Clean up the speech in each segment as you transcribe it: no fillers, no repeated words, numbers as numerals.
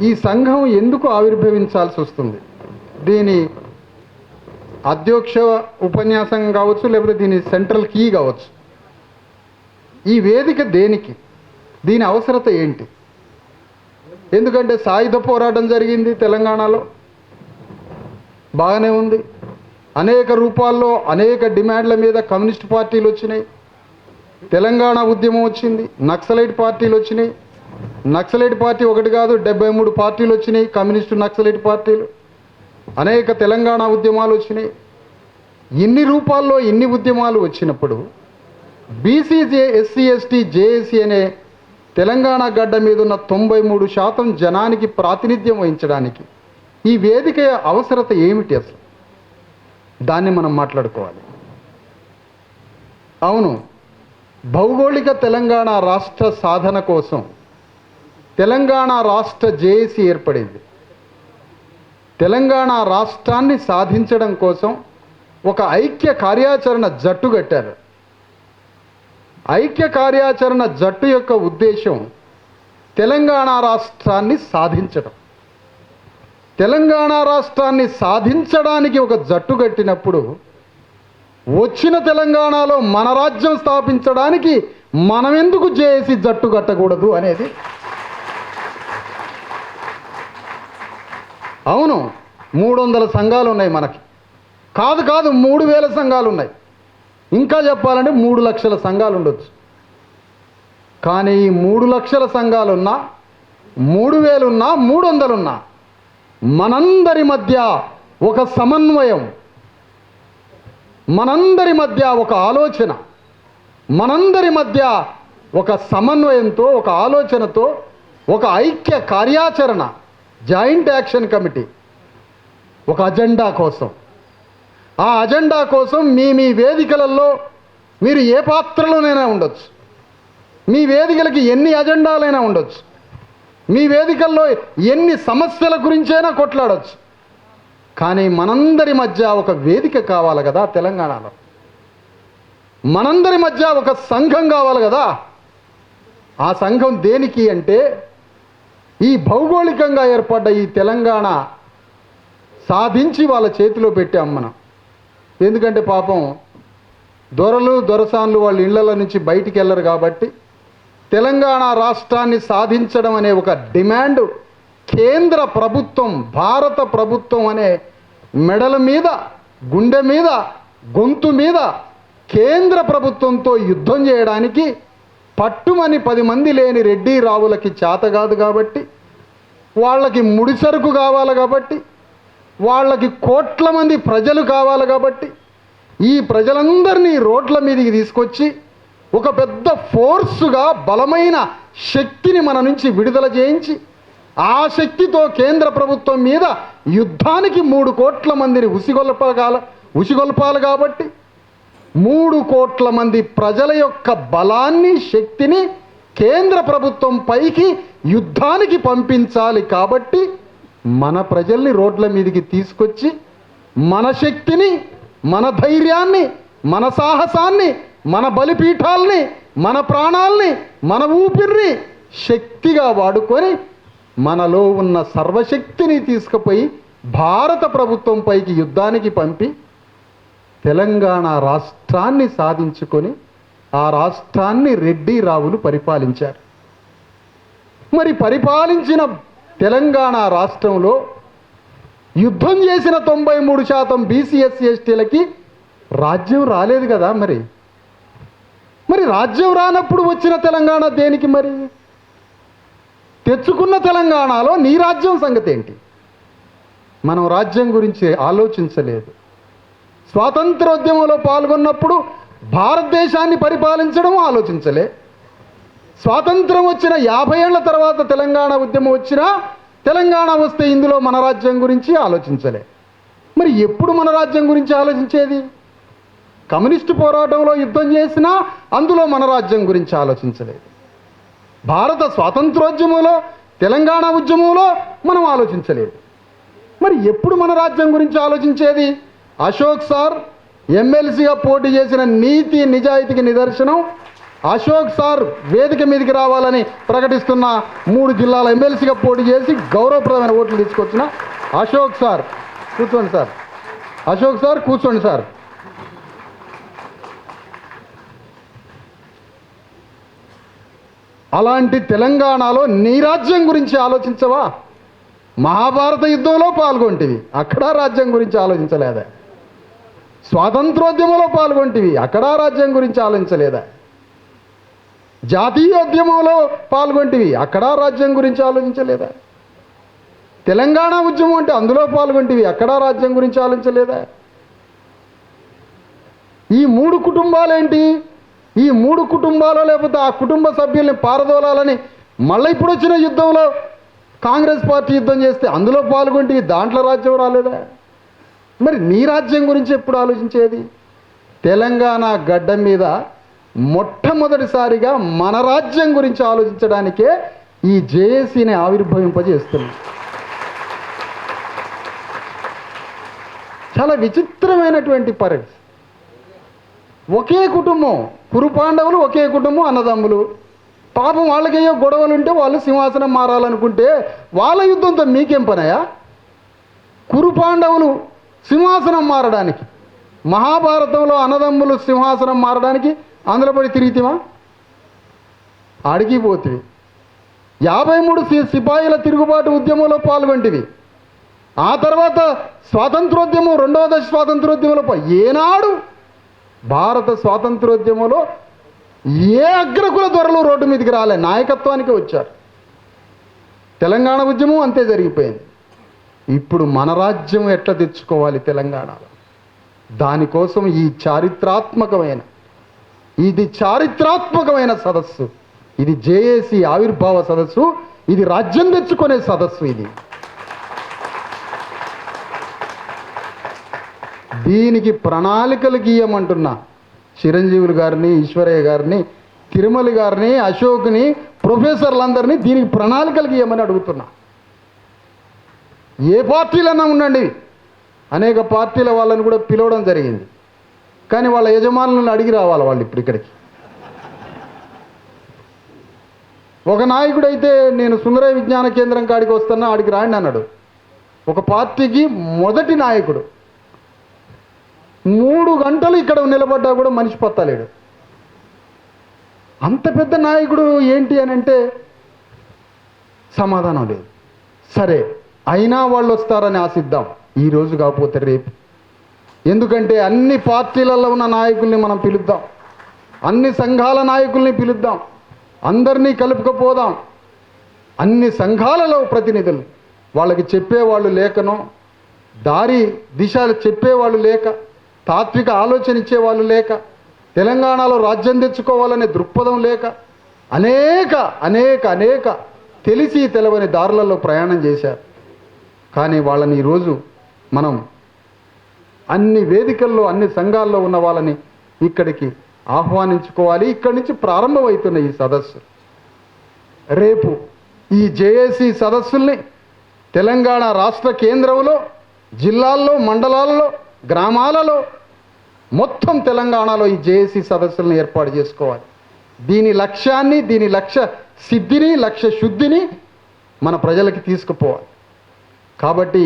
ఈ సంఘం ఎందుకు ఆవిర్భవించాల్సి వస్తుంది? దీని అధ్యక్ష ఉపన్యాసం కావచ్చు, లేకపోతే దీని సెంట్రల్ కీ కావచ్చు. ఈ వేదిక దేనికి? దీని అవసరత ఏంటి? ఎందుకంటే సాయుధ పోరాటం జరిగింది తెలంగాణలో, బాగానే ఉంది. అనేక రూపాల్లో అనేక డిమాండ్ల మీద కమ్యూనిస్ట్ పార్టీలు వచ్చినాయి. తెలంగాణ ఉద్యమం వచ్చింది, నక్సలైట్ పార్టీలు వచ్చినాయి. నక్సలైట్ పార్టీ ఒకటి కాదు, 73 పార్టీలు వచ్చినాయి, కమ్యూనిస్టు నక్సలైట్ పార్టీలు. అనేక తెలంగాణ ఉద్యమాలు వచ్చినాయి. ఇన్ని రూపాల్లో ఇన్ని ఉద్యమాలు వచ్చినప్పుడు బీసీజే, ఎస్సీ, ఎస్టీ, జేఏసీ అనే తెలంగాణ గడ్డ మీద ఉన్న 93% జనానికి ప్రాతినిధ్యం వహించడానికి ఈ వేదిక అవసరత ఏమిటి అసలు? దాన్ని మనం మాట్లాడుకోవాలి. అవును, భౌగోళిక తెలంగాణ రాష్ట్ర సాధన కోసం తెలంగాణ రాష్ట్ర జేఏసీ ఏర్పడింది. తెలంగాణ రాష్ట్రాన్ని సాధించడం కోసం ఒక ఐక్య కార్యాచరణ జట్టు కట్టారు. ఐక్య కార్యాచరణ జట్టు యొక్క ఉద్దేశం తెలంగాణ రాష్ట్రాన్ని సాధించడం. తెలంగాణ రాష్ట్రాన్ని సాధించడానికి ఒక జట్టు కట్టినప్పుడు వచ్చిన తెలంగాణలో మన రాజ్యం స్థాపించడానికి మనం ఎందుకు జేఏసీ జట్టు కట్టకూడదు అనేది. అవును, 300 సంఘాలు ఉన్నాయి మనకి. కాదు 3,000 సంఘాలు ఉన్నాయి. ఇంకా చెప్పాలంటే 3 లక్షల సంఘాలు ఉండొచ్చు. కానీ ఈ 3 లక్షల సంఘాలున్నా, 3,000 ఉన్నా, 300 ఉన్నా, మనందరి మధ్య ఒక సమన్వయం, మనందరి మధ్య ఒక ఆలోచన, మనందరి మధ్య ఒక సమన్వయంతో, ఒక ఆలోచనతో, ఒక ఐక్య కార్యాచరణ, జాయింట్ యాక్షన్ కమిటీ, ఒక అజెండా కోసం. ఆ అజెండా కోసం మీ వేదికలలో మీరు ఏ పాత్రలోనైనా ఉండొచ్చు. మీ వేదికలకి ఎన్ని అజెండాలైనా ఉండొచ్చు. మీ వేదికల్లో ఎన్ని సమస్యల గురించైనా కొట్లాడవచ్చు. కానీ మనందరి మధ్య ఒక వేదిక కావాలి కదా తెలంగాణలో. మనందరి మధ్య ఒక సంఘం కావాలి కదా. ఆ సంఘం దేనికి అంటే, ఈ భౌగోళికంగా ఏర్పడ్డ ఈ తెలంగాణ సాధించి వాళ్ళ చేతిలో పెట్టాం మనం. ఎందుకంటే పాపం దొరలు, దొరసాన్లు వాళ్ళ ఇళ్ల నుంచి బయటికి వెళ్ళరు కాబట్టి తెలంగాణ రాష్ట్రాన్ని సాధించడం అనే ఒక డిమాండ్ కేంద్ర ప్రభుత్వం, భారత ప్రభుత్వం అనే మెడల మీద, గుండె మీద, గొంతు మీద కేంద్ర ప్రభుత్వంతో యుద్ధం చేయడానికి పట్టుమని 10 మంది లేని రెడ్డి రావులకి చేత కాదు కాబట్టి, వాళ్ళకి ముడిసరుకు కావాలి కాబట్టి, వాళ్ళకి కోట్ల మంది ప్రజలు కావాలి కాబట్టి, ఈ ప్రజలందరినీ రోడ్ల మీదకి తీసుకొచ్చి ఒక పెద్ద ఫోర్సుగా బలమైన శక్తిని మన నుంచి విడుదల చేయించి, ఆ శక్తితో కేంద్ర ప్రభుత్వం మీద యుద్ధానికి 3 కోట్ల మందిని ఉసిగొల్పాలి కాబట్టి 3 కోట్ల మంది ప్రజల యొక్క బలాన్ని, శక్తిని కేంద్ర ప్రభుత్వం పైకి యుద్ధానికి పంపించాలి కాబట్టి మన ప్రజల్ని రోడ్ల మీదకి తీసుకొచ్చి మన శక్తిని, మన ధైర్యాన్ని, మన సాహసాన్ని, మన బలిపీఠాల్ని, మన ప్రాణాల్ని, మన ఊపిరిని శక్తిగా వాడుకొని మనలో ఉన్న సర్వశక్తిని తీసుకుపోయి భారత ప్రభుత్వం పైకి యుద్ధానికి పంపి తెలంగాణ రాష్ట్రాన్ని సాధించుకొని ఆ రాష్ట్రాన్ని రెడ్డి రావులు పరిపాలించారు. మరి పరిపాలించిన తెలంగాణ రాష్ట్రంలో యుద్ధం చేసిన 93% బీసీ, ఎస్సీ, ఎస్టీలకి రాజ్యం రాలేదు కదా. మరి రాజ్యం రానప్పుడు వచ్చిన తెలంగాణ దేనికి? మరి తెచ్చుకున్న తెలంగాణలో నీ రాజ్యం సంగతి ఏంటి? మనం రాజ్యం గురించి ఆలోచించలేదు. స్వాతంత్రోద్యమంలో పాల్గొన్నప్పుడు భారతదేశాన్ని పరిపాలించడం ఆలోచించలే. స్వాతంత్రం వచ్చిన 50 ఏళ్ల తర్వాత తెలంగాణ ఉద్యమం వచ్చినా, తెలంగాణ వస్తే ఇందులో మన రాజ్యం గురించి ఆలోచించలే. మరి ఎప్పుడు మన రాజ్యం గురించి ఆలోచించేది? కమ్యూనిస్టు పోరాటంలో యుద్ధం చేసినా అందులో మన రాజ్యం గురించి ఆలోచించలేదు. భారత స్వాతంత్రోద్యమంలో, తెలంగాణ ఉద్యమంలో మనం ఆలోచించలేదు. మరి ఎప్పుడు మన రాజ్యం గురించి ఆలోచించేది? అశోక్ సార్ ఎమ్మెల్సీగా పోటీ చేసిన నీతి నిజాయితీకి నిదర్శనం అశోక్ సార్ వేదిక మీదకి రావాలని ప్రకటిస్తున్న 3 జిల్లాల ఎమ్మెల్సీగా పోటీ చేసి గౌరవప్రదమైన ఓట్లు తీసుకొచ్చిన అశోక్ సార్ కూర్చోండి సార్. అశోక్ సార్ కూర్చోండి సార్. అలాంటి తెలంగాణలో నీ రాజ్యం గురించి ఆలోచించవా? మహాభారత యుద్ధంలో పాల్గొంటివి, అక్కడ రాజ్యం గురించి ఆలోచించలేదా? స్వాతంత్రోద్యమంలో పాల్గొంటివి, అక్కడ రాజ్యం గురించి ఆలోచించలేదా? జాతీయోద్యమంలో పాల్గొంటివి, అక్కడ రాజ్యం గురించి ఆలోచించలేదా? తెలంగాణ ఉద్యమం అంటే అందులో పాల్గొంటివి, అక్కడ రాజ్యం గురించి ఆలోచించలేదా? ఈ 3 కుటుంబాలేంటి? ఈ 3 కుటుంబాలు లేకపోతే ఆ కుటుంబ సభ్యుల్ని పారదోలాలని మళ్ళీ ఇప్పుడు వచ్చిన యుద్ధంలో కాంగ్రెస్ పార్టీ యుద్ధం చేస్తే అందులో పాల్గొంటివి, దాంట్లో రాజ్యం రాలేదా? మరి నీ రాజ్యం గురించి ఎప్పుడు ఆలోచించేది? తెలంగాణ గడ్డ మీద మొట్టమొదటిసారిగా మన రాజ్యం గురించి ఆలోచించడానికే ఈ జేఏసీని ఆవిర్భవింపజేస్తుంది. చాలా విచిత్రమైనటువంటి పరిస్థితి. ఒకే కుటుంబం, కురుపాండవులు ఒకే కుటుంబం, అన్నదమ్ములు. పాపం వాళ్ళకేయో గొడవలు ఉంటే వాళ్ళు సింహాసనం మారాలనుకుంటే వాళ్ళ యుద్ధంతో మీకేం పనయా? కురుపాండవులు సింహాసనం మారడానికి, మహాభారతంలో అన్నదమ్ములు సింహాసనం మారడానికి అందులో పడి తిరిగితేమా? అడిగిపోతివి. 53 సిపాయిల తిరుగుబాటు ఉద్యమంలో పాల్గొంటివి. ఆ తర్వాత స్వాతంత్రోద్యమం, 2వ దశ స్వాతంత్రోద్యమంలో ఏనాడు భారత స్వాతంత్రోద్యమంలో ఏ అగ్రకుల దొరలు రోడ్డు మీదకి రాలే, నాయకత్వానికి వచ్చారు. తెలంగాణ ఉద్యమం అంతే జరిగిపోయింది. ఇప్పుడు మన రాజ్యం ఎట్లా తెచ్చుకోవాలి తెలంగాణలో? దానికోసం ఈ చారిత్రాత్మకమైన సదస్సు, ఇది జేఏసీ ఆవిర్భావ సదస్సు, ఇది రాజ్యం తెచ్చుకునే సదస్సు. ఇది దీనికి ప్రణాళికలు గీయమంటున్నా చిరంజీవులు గారిని, ఈశ్వరయ్య గారిని, తిరుమల గారిని, అశోక్ని, ప్రొఫెసర్లందరినీ దీనికి ప్రణాళికలు గీయమని అడుగుతున్నా. ఏ పార్టీలన్నా ఉండండి, అనేక పార్టీల వాళ్ళని కూడా పిలవడం జరిగింది. కానీ వాళ్ళ యజమానులను అడిగి రావాలి వాళ్ళు ఇప్పుడు ఇక్కడికి. ఒక నాయకుడైతే నేను సుందరయ్య విజ్ఞాన కేంద్రం కాడికి వస్తున్నా, ఆడికి రాండి అన్నాడు. ఒక పార్టీకి మొదటి నాయకుడు 3 గంటలు ఇక్కడ నిలబడ్డా కూడా మనిషి పత్తలేడు. అంత పెద్ద నాయకుడు ఏంటి అని అంటే సమాధానం లేదు. సరే, అయినా వాళ్ళు వస్తారని ఆశిద్దాం, ఈరోజు కాకపోతే రేపు. ఎందుకంటే అన్ని పార్టీలలో ఉన్న నాయకుల్ని మనం పిలుద్దాం, అన్ని సంఘాల నాయకుల్ని పిలుద్దాం, అందరినీ కలుపుకపోదాం. అన్ని సంఘాలలో ప్రతినిధులు, వాళ్ళకి చెప్పేవాళ్ళు లేకనో, దారి దిశలు చెప్పేవాళ్ళు లేక, తాత్విక ఆలోచన ఇచ్చేవాళ్ళు లేక, తెలంగాణలో రాజ్యం తెచ్చుకోవాలనే దృక్పథం లేక అనేక అనేక అనేక తెలిసి తెలవని దారులలో ప్రయాణం చేశారు. కానీ వాళ్ళని ఈరోజు మనం అన్ని వేదికల్లో, అన్ని సంఘాల్లో ఉన్న వాళ్ళని ఇక్కడికి ఆహ్వానించుకోవాలి. ఇక్కడి నుంచి ప్రారంభమవుతున్న ఈ సదస్సు రేపు ఈ జేఏసీ సదస్సుల్ని తెలంగాణ రాష్ట్ర కేంద్రంలో, జిల్లాల్లో, మండలాల్లో, గ్రామాలలో, మొత్తం తెలంగాణలో ఈ జేఏసీ సదస్సులను ఏర్పాటు చేసుకోవాలి. దీని లక్ష్యాన్ని, దీని లక్ష్య సిద్ధిని, లక్ష్య శుద్ధిని మన ప్రజలకి తీసుకుపోవాలి. కాబట్టి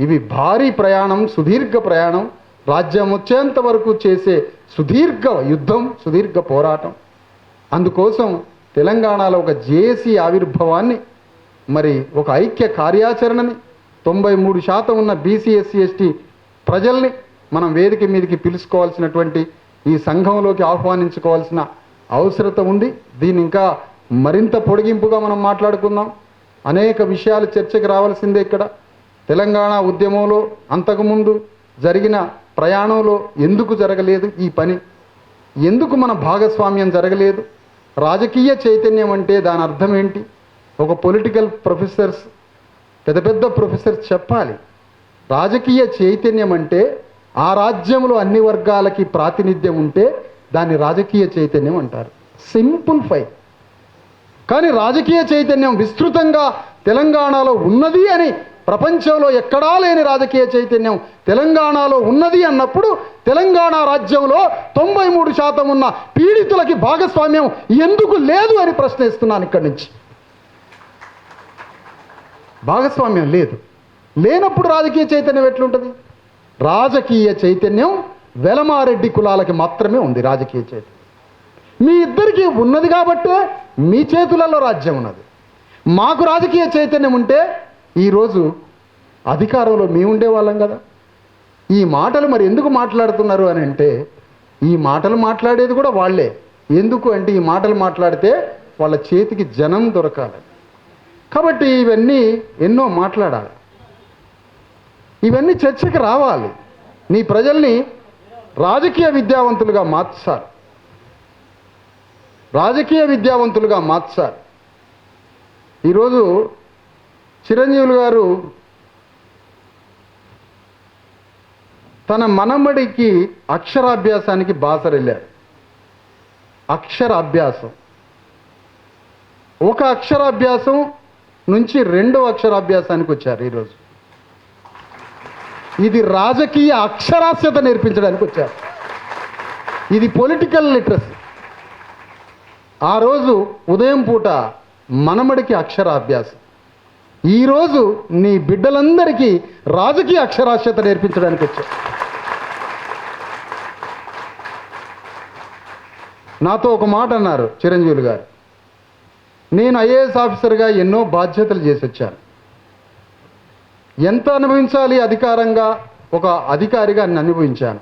ఇవి భారీ ప్రయాణం, సుదీర్ఘ ప్రయాణం, రాజ్యం వచ్చేంత వరకు చేసే సుదీర్ఘ యుద్ధం, సుదీర్ఘ పోరాటం. అందుకోసం తెలంగాణలో ఒక జేఏసీ ఆవిర్భావాన్ని, మరి ఒక ఐక్య కార్యాచరణని, 93% ఉన్న బీసీ, ఎస్సీ, ఎస్టీ ప్రజల్ని మనం వేదిక మీదకి పిలుచుకోవాల్సినటువంటి, ఈ సంఘంలోకి ఆహ్వానించుకోవాల్సిన అవసరత ఉంది. దీన్ని ఇంకా మరింత పొడిగింపుగా మనం మాట్లాడుకుందాం. అనేక విషయాలు చర్చకు రావాల్సిందే. ఇక్కడ తెలంగాణ ఉద్యమంలో అంతకుముందు జరిగిన ప్రయాణంలో ఎందుకు జరగలేదు ఈ పని? ఎందుకు మన భాగస్వామ్యం జరగలేదు? రాజకీయ చైతన్యం అంటే దాని అర్థం ఏంటి? ఒక పొలిటికల్ ప్రొఫెసర్స్, పెద్ద పెద్ద ప్రొఫెసర్స్ చెప్పాలి. రాజకీయ చైతన్యం అంటే ఆ రాజ్యంలో అన్ని వర్గాలకి ప్రాతినిధ్యం ఉంటే దాన్ని రాజకీయ చైతన్యం అంటారు. Simple fight. కానీ రాజకీయ చైతన్యం విస్తృతంగా తెలంగాణలో ఉన్నది అని ప్రపంచంలో ఎక్కడా లేని రాజకీయ చైతన్యం తెలంగాణలో ఉన్నది అన్నప్పుడు తెలంగాణ రాజ్యంలో 93% ఉన్న పీడితులకి భాగస్వామ్యం ఎందుకు లేదు అని ప్రశ్నిస్తున్నాను. ఇక్కడి నుంచి భాగస్వామ్యం లేదు. లేనప్పుడు రాజకీయ చైతన్యం ఎట్లుంటుంది? రాజకీయ చైతన్యం వెలమారెడ్డి కులాలకి మాత్రమే ఉంది. రాజకీయ చైతన్యం మీ ఇద్దరికీ ఉన్నది కాబట్టే మీ చేతులలో రాజ్యం ఉన్నది. మాకు రాజకీయ చైతన్యం ఉంటే ఈరోజు అధికారంలో మేము ఉండేవాళ్ళం కదా. ఈ మాటలు మరి ఎందుకు మాట్లాడుతున్నారు అని అంటే, ఈ మాటలు మాట్లాడేది కూడా వాళ్ళే. ఎందుకు అంటే ఈ మాటలు మాట్లాడితే వాళ్ళ చేతికి జనం దొరకాలి కాబట్టి ఇవన్నీ ఎన్నో మాట్లాడాలి, ఇవన్నీ చర్చకి రావాలి. నీ ప్రజల్ని రాజకీయ విద్యావంతులుగా మార్చాలి, రాజకీయ విద్యావంతులుగా మార్చాలి. ఈరోజు చిరంజీవులు గారు తన మనమడికి అక్షరాభ్యాసానికి బాసర వెళ్ళారు. అక్షరాభ్యాసం, ఒక అక్షరాభ్యాసం నుంచి రెండో అక్షరాభ్యాసానికి వచ్చారు. ఈరోజు ఇది రాజకీయ అక్షరాస్యత నేర్పించడానికి వచ్చారు. ఇది పొలిటికల్ లిటరసీ. ఆ రోజు ఉదయం పూట మనమడికి అక్షరాభ్యాసం, ఈరోజు నీ బిడ్డలందరికీ రాజకీయ అక్షరాస్యత నేర్పించడానికి వచ్చారు. నాతో ఒక మాట అన్నారు చిరంజీవులు గారు, నేను ఐఏఎస్ ఆఫీసర్గా ఎన్నో బాధ్యతలు చేసి వచ్చాను. ఎంత అనుభవించాలి అధికారంగా, ఒక అధికారిగా నేను అనుభవించాను.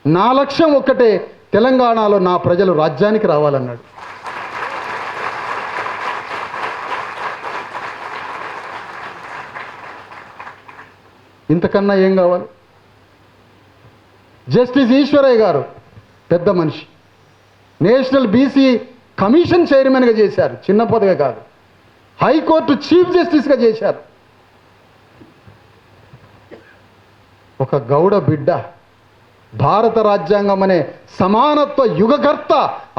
నా లక్ష్యం ఒక్కటే, తెలంగాణలో నా ప్రజలు రాజ్యానికి రావాలన్నాడు. ఇంతకన్నా ఏం కావాలి? జస్టిస్ ఈశ్వరయ్య గారు పెద్ద మనిషి, నేషనల్ బీసీ కమిషన్ చైర్మన్గా చేశారు. చిన్న పదవే కాదు, హైకోర్టు చీఫ్ జస్టిస్గా చేశారు. ఒక గౌడ బిడ్డ, భారత రాజ్యాంగం అనే సమానత్వ యుగకర్త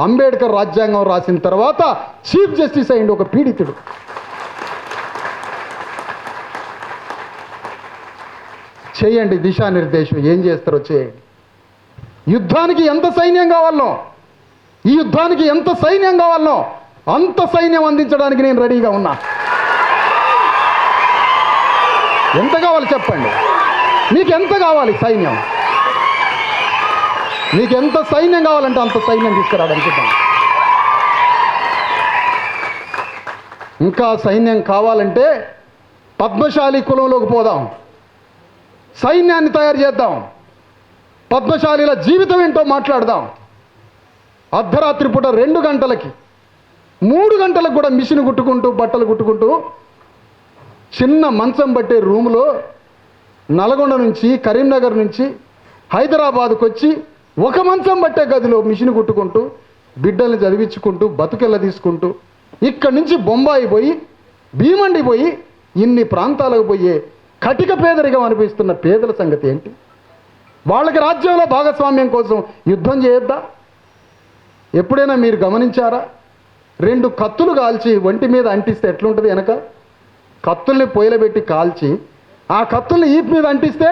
అంబేద్కర్ రాజ్యాంగం రాసిన తర్వాత చీఫ్ జస్టిస్ అయింది ఒక పీడితుడు. చేయండి దిశానిర్దేశం, ఏం చేస్తారో చేయండి. యుద్ధానికి ఎంత సైన్యం కావాలనో, ఈ యుద్ధానికి ఎంత సైన్యం కావాలనో అంత సైన్యం అందించడానికి నేను రెడీగా ఉన్నా. ఎంత కావాలి చెప్పండి? మీకు ఎంత కావాలి సైన్యం? మీకు ఎంత సైన్యం కావాలంటే అంత సైన్యం తీసుకురావడానికి. ఇంకా సైన్యం కావాలంటే పద్మశాలి కులంలోకి పోదాం, సైన్యాన్ని తయారు చేద్దాం, పద్మశాలిల జీవితం ఏంటో మాట్లాడదాం. అర్ధరాత్రి పూట 2 గంటలకి 3 గంటలకు కూడా మిషన్ కుట్టుకుంటూ బట్టలు కుట్టుకుంటూ చిన్న మంచం పట్టే రూములో నల్గొండ నుంచి కరీంనగర్ నుంచి హైదరాబాద్కు వచ్చి ఒక మంచం పట్టే గదిలో మిషన్ కుట్టుకుంటూ బిడ్డల్ని చదివించుకుంటూ బతుకెళ్ళ తీసుకుంటూ ఇక్కడి నుంచి బొంబాయి పోయి భీమండి పోయి ఇన్ని ప్రాంతాలకు పోయే కటిక పేదరికం అనిపిస్తున్న పేదల సంగతి ఏంటి? వాళ్ళకి రాజ్యంలో భాగస్వామ్యం కోసం యుద్ధం చేయొద్దా? ఎప్పుడైనా మీరు గమనించారా? 2 కత్తులు కాల్చి ఒంటి మీద అంటిస్తే ఎట్లుంటుంది? వెనక కత్తుల్ని పొయ్యిలబెట్టి కాల్చి ఆ కత్తుల్ని ఈపు మీద అంటిస్తే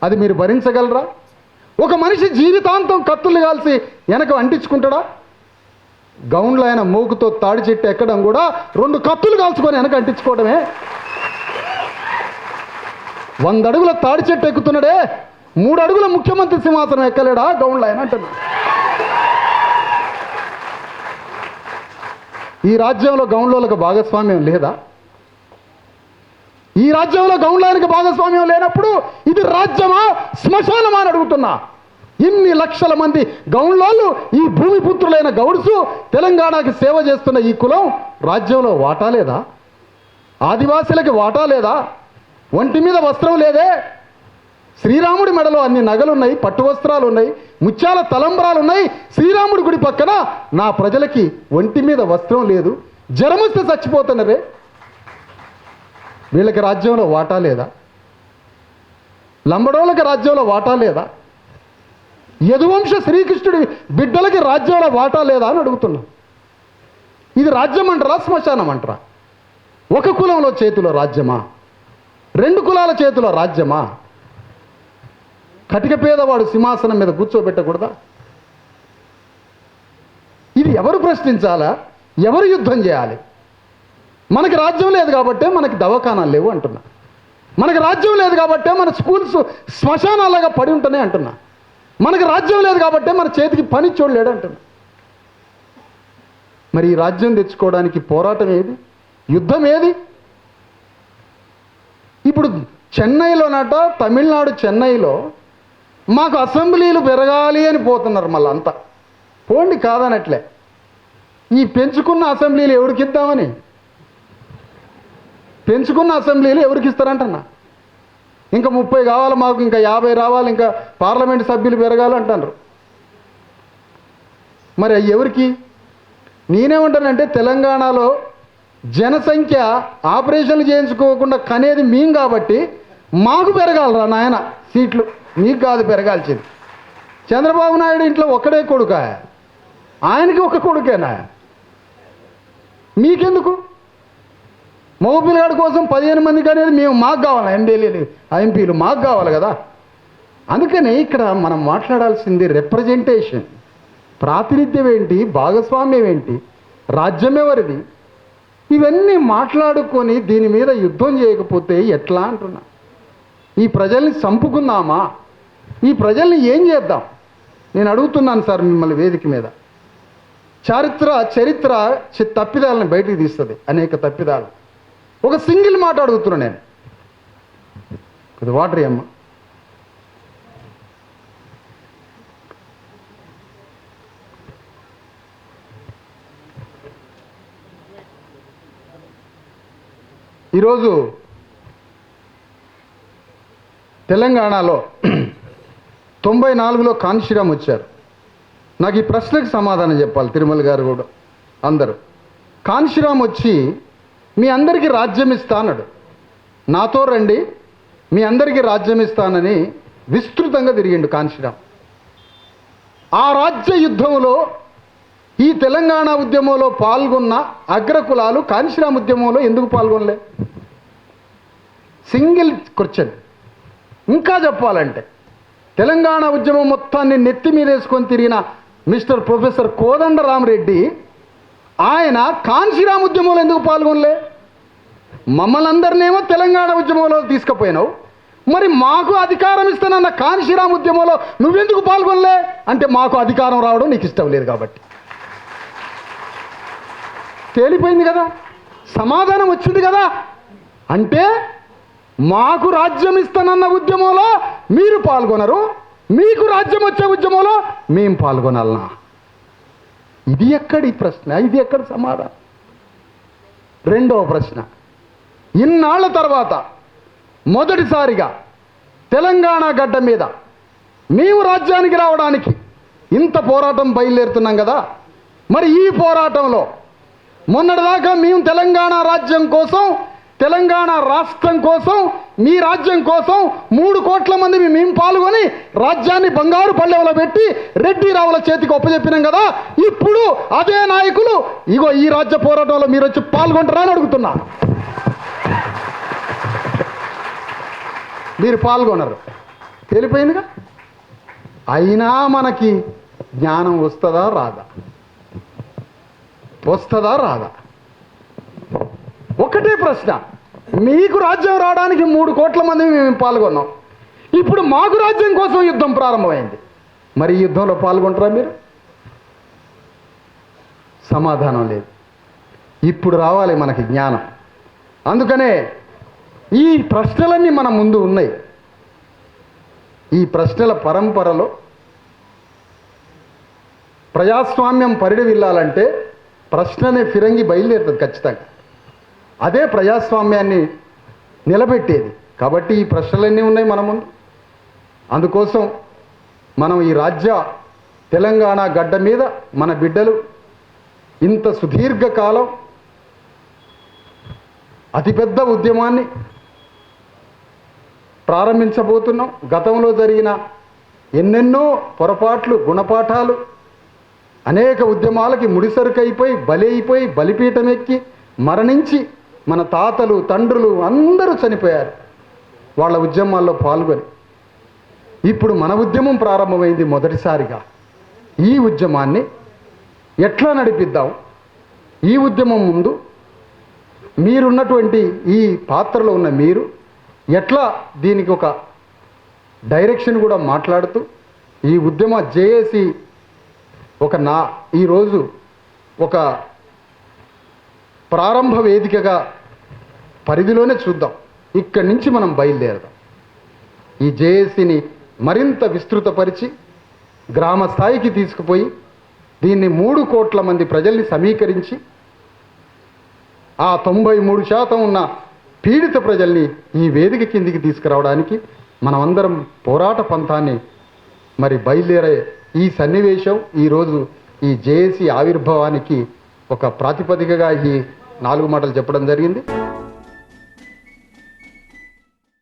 అది మీరు భరించగలరా? ఒక మనిషి జీవితాంతం కత్తుల్ని కాల్చి వెనక అంటించుకుంటాడా? గౌన్లో ఆయన మూకుతో తాడి చెట్టు ఎక్కడం కూడా 2 కత్తులు కాల్చుకొని వెనక అంటించుకోవడమే. 100 అడుగుల తాడి చెట్టు ఎక్కుతున్నాడే, 3 అడుగుల ముఖ్యమంత్రి సింహాసనం ఎక్కలేడా గౌన్లో ఆయన అంటున్నాడు. ఈ రాజ్యంలో గౌన్లోలకు భాగస్వామ్యం లేదా? ఈ రాజ్యంలో గౌన్లానికి భాగస్వామ్యం లేనప్పుడు ఇది రాజ్యమా శ్మశానమా అని అడుగుతున్నా. ఇన్ని లక్షల మంది గౌన్లోళ్ళు, ఈ భూమిపుత్రులైన గౌడ్సు తెలంగాణకి సేవ చేస్తున్న ఈ కులం రాజ్యంలో వాటా లేదా? ఆదివాసులకి వాటా లేదా? ఒంటి మీద వస్త్రం లేదే? శ్రీరాముడి మెడలో అన్ని నగలున్నాయి, పట్టు వస్త్రాలు ఉన్నాయి, ముత్యాల తలంబరాలు ఉన్నాయి. శ్రీరాముడి గుడి పక్కన నా ప్రజలకి ఒంటి మీద వస్త్రం లేదు, జ్వరమొస్తే చచ్చిపోతున్నరే. వీళ్ళకి రాజ్యంలో వాటా లేదా? లంబడోళ్ళకి రాజ్యంలో వాటా లేదా? యదువంశ శ్రీకృష్ణుడి బిడ్డలకి రాజ్యంలో వాటా లేదా అని అడుగుతున్నాం. ఇది రాజ్యం అంటారా శ్మశానం అంటారా? ఒక కులంలో చేతిలో రాజ్యమా? 2 కులాల చేతిలో రాజ్యమా? కటిక పేదవాడు సింహాసనం మీద కూర్చోబెట్టకూడదా? ఇది ఎవరు ప్రశ్నించాలా? ఎవరు యుద్ధం చేయాలి? మనకి రాజ్యం లేదు కాబట్టే మనకి దవాఖానాలు లేవు అంటున్నా. మనకి రాజ్యం లేదు కాబట్టే మన స్కూల్స్ శ్మశానాలుగా పడి ఉంటున్నాయి అంటున్నా. మనకి రాజ్యం లేదు కాబట్టే మన చేతికి పని చూడలేడు అంటున్నా. మరి ఈ రాజ్యం తెచ్చుకోవడానికి పోరాటం ఏది? యుద్ధం ఏది? ఇప్పుడు చెన్నైలోనట, తమిళనాడు చెన్నైలో మాకు అసెంబ్లీలు పెరగాలి అని పోతున్నారు. మళ్ళీ అంతా పోండి కాదనట్లే. ఈ పెంచుకున్న అసెంబ్లీలు ఎవరికి ఇద్దామని, పెంచుకున్న అసెంబ్లీలు ఎవరికి ఇస్తారంటన్నా. ఇంకా 30 కావాలి మాకు, ఇంకా 50 రావాలి, ఇంకా పార్లమెంట్ సభ్యులు పెరగాలంటారు. మరి అవి ఎవరికి? నేనేమంటానంటే తెలంగాణలో జనసంఖ్య ఆపరేషన్లు చేయించుకోకుండా కనేది మేం కాబట్టి మాకు పెరగాలరా నాయన సీట్లు, మీకు కాదు పెరగాల్సింది. చంద్రబాబు నాయుడు ఇంట్లో ఒక్కడే కొడుక, ఆయనకి ఒక కొడుకేనా? మీకెందుకు? మగ పిల్లగాడి కోసం 15 మందికి అనేది మేము మాకు కావాలి, ఎమ్మెల్యేలు ఎంపీలు మాకు కావాలి కదా. అందుకని ఇక్కడ మనం మాట్లాడాల్సింది రిప్రజెంటేషన్, ప్రాతినిధ్యం ఏంటి, భాగస్వామ్యం ఏంటి, రాజ్యం ఎవరిది, ఇవన్నీ మాట్లాడుకొని దీని మీద యుద్ధం చేయకపోతే ఎట్లా అంటున్నా. ఈ ప్రజల్ని చంపుకుందామా? ఈ ప్రజల్ని ఏం చేద్దాం? నేను అడుగుతున్నాను సార్ మిమ్మల్ని వేదిక మీద. చరిత్ర తప్పిదాలను బయటికి తీస్తుంది, అనేక తప్పిదాలు. ఒక సింగిల్ మాట అడుగుతున్నా నేను, ఇది వాటర్ అమ్మ. ఈరోజు తెలంగాణలో 94లో కాన్షీరామ్ వచ్చారు. నాకు ఈ ప్రశ్నకు సమాధానం చెప్పాలి తిరుమల గారు కూడా అందరూ. కాన్షీరామ్ వచ్చి మీ అందరికీ రాజ్యం ఇస్తా అన్నాడు. నాతో రండి మీ అందరికీ రాజ్యం ఇస్తానని విస్తృతంగా తిరిగిండు కాన్షీరామ్. ఆ రాజ్య యుద్ధంలో ఈ తెలంగాణ ఉద్యమంలో పాల్గొన్న అగ్రకులాలు కాన్షీరామ్ ఉద్యమంలో ఎందుకు పాల్గొనలే? Single question. ఇంకా చెప్పాలంటే తెలంగాణ ఉద్యమం మొత్తాన్ని నెత్తి మీద వేసుకొని తిరిగిన మిస్టర్ ప్రొఫెసర్ కోదండరామరెడ్డి ఆయన కాన్షీరామ్ ఉద్యమంలో ఎందుకు పాల్గొనలే? మమ్మల్ని అందరినేమో తెలంగాణ ఉద్యమంలో తీసుకుపోయినావు, మరి మాకు అధికారం ఇస్తానన్న కాన్షీరామ్ ఉద్యమంలో నువ్వెందుకు పాల్గొనలే? అంటే మాకు అధికారం రావడం నీకు ఇష్టం లేదు కాబట్టి. తేలిపోయింది కదా, సమాధానం వచ్చింది కదా. అంటే మాకు రాజ్యం ఇస్తానన్న ఉద్యమంలో మీరు పాల్గొనరు, మీకు రాజ్యం వచ్చే ఉద్యమంలో మేము పాల్గొనాలనా? ఇది ఎక్కడి ప్రశ్న, ఇది ఎక్కడి సమాధానం? రెండవ ప్రశ్న, ఇన్నాళ్ల తర్వాత మొదటిసారిగా తెలంగాణ గడ్డ మీద మేము రాజ్యానికి రావడానికి ఇంత పోరాటం బయలుదేరుతున్నాం కదా. మరి ఈ పోరాటంలో మొన్నటిదాకా మేము తెలంగాణ రాజ్యం కోసం, తెలంగాణ రాష్ట్రం కోసం, మీ రాజ్యం కోసం 3 కోట్ల మంది మేము పాల్గొని రాజ్యాన్ని బంగారు పల్లెవలో పెట్టి రెడ్డి రావుల చేతికి ఒప్పజెప్పినాం కదా. ఇప్పుడు అదే నాయకులు ఇగో ఈ రాజ్య పోరాటంలో మీరు వచ్చి పాల్గొంటారా అని అడుగుతున్నా. మీరు పాల్గొనరు, తేలిపోయిందిగా. అయినా మనకి జ్ఞానం వస్తుందా రాదా? వస్తుందా రాదా? ఒకటే ప్రశ్న, మీకు రాజ్యం రావడానికి 3 కోట్ల మంది మేము పాల్గొన్నాం, ఇప్పుడు మాకు రాజ్యం కోసం యుద్ధం ప్రారంభమైంది, మరి ఈ యుద్ధంలో పాల్గొంటారా మీరు? సమాధానం లేదు. ఇప్పుడు రావాలి మనకి జ్ఞానం. అందుకనే ఈ ప్రశ్నలన్నీ మన ముందు ఉన్నాయి. ఈ ప్రశ్నల పరంపరలో ప్రజాస్వామ్యం పరిడివిల్లాలంటే ప్రశ్ననే ఫిరంగి బయలుదేరుతుంది ఖచ్చితంగా. అదే ప్రజాస్వామ్యాన్ని నిలబెట్టేది. కాబట్టి ఈ ప్రశ్నలన్నీ ఉన్నాయి మన ముందు. అందుకోసం మనం ఈ రాజ్య తెలంగాణ గడ్డ మీద మన బిడ్డలు ఇంత సుదీర్ఘకాలం అతిపెద్ద ఉద్యమాన్ని ప్రారంభించబోతున్నాం. గతంలో జరిగిన ఎన్నెన్నో పొరపాట్లు, గుణపాఠాలు, అనేక ఉద్యమాలకి ముడిసరుకైపోయి, బలైపోయి, బలిపీఠం ఎక్కి మరణించి మన తాతలు తండ్రులు అందరూ చనిపోయారు వాళ్ళ ఉద్యమాల్లో పాల్గొని. ఇప్పుడు మన ఉద్యమం ప్రారంభమైంది మొదటిసారిగా. ఈ ఉద్యమాన్ని ఎట్లా నడిపిద్దాం? ఈ ఉద్యమం ముందు మీరున్నటువంటి ఈ పాత్రలో ఉన్న మీరు ఎట్లా దీనికి ఒక డైరెక్షన్ కూడా మాట్లాడుతూ ఈ ఉద్యమ జేఏసీ ఈరోజు ఒక ప్రారంభ వేదికగా పరిధిలోనే చూద్దాం. ఇక్కడి నుంచి మనం బయలుదేరదాం. ఈ జేఏసీని మరింత విస్తృతపరిచి గ్రామ స్థాయికి తీసుకుపోయి దీన్ని 3 కోట్ల మంది ప్రజల్ని సమీకరించి ఆ 93% ఉన్న పీడిత ప్రజల్ని ఈ వేదిక కిందికి తీసుకురావడానికి మనమందరం పోరాట పంథాన్ని మరి బయలుదేరే ఈ సన్నివేశం ఈరోజు ఈ జేఏసీ ఆవిర్భావానికి ఒక ప్రాతిపదికగా ఈ 4 మాటలు చెప్పడం జరిగింది.